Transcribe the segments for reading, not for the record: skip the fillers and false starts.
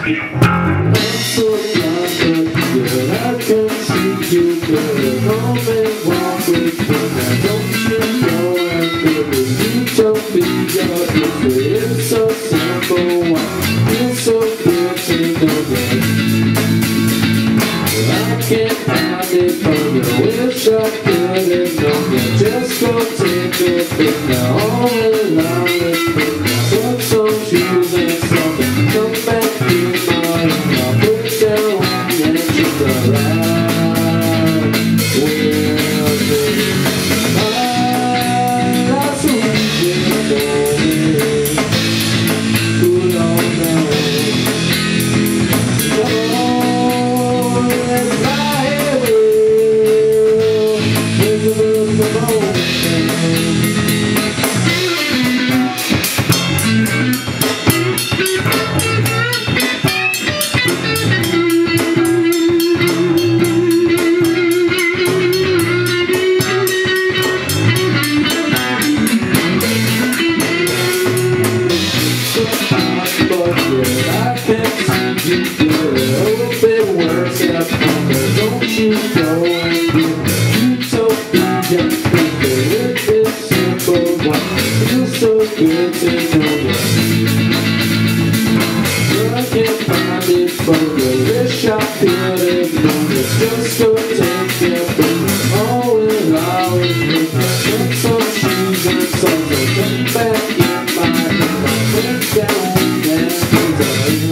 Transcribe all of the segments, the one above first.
so blind, but girl, I can see you, girl. Come and walk with me now. Don't you know I'm feeling utopia? It's so simple, it's so good to know that I can't hide it from you. Wish I could have known you. Just go take a pic now. All along with me now. Put some shoes and something. Come back in my room. I'll put down and just arrive. Don't you go and be utopia? With this simple one, feels so good to know you. I can't find it, but I wish I could have known you. Just go take it, but all in all is me. Put some shoes and something. Come back in my room. I'll put down and design.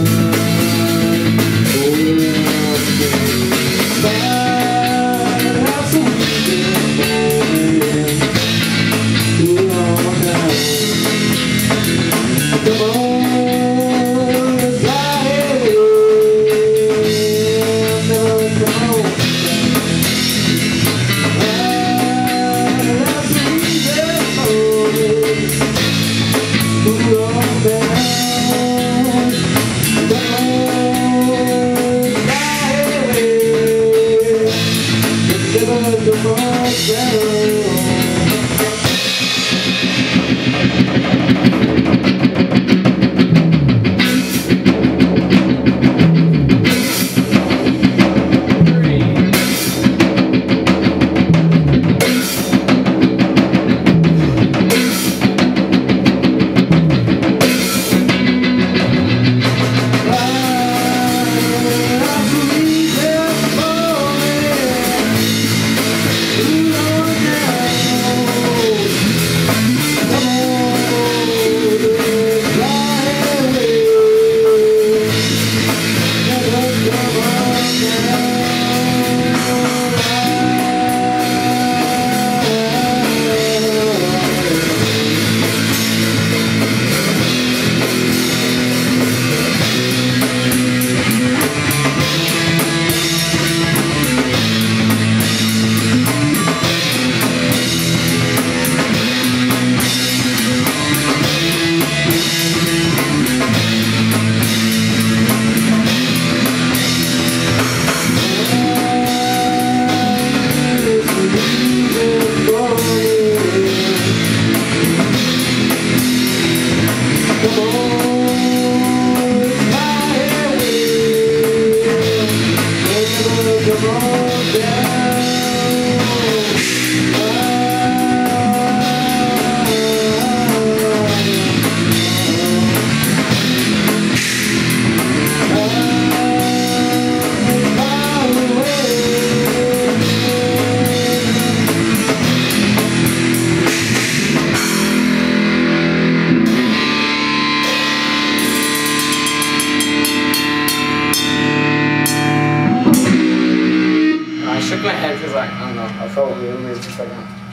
I shook my head because I don't know, I felt really weird for a second.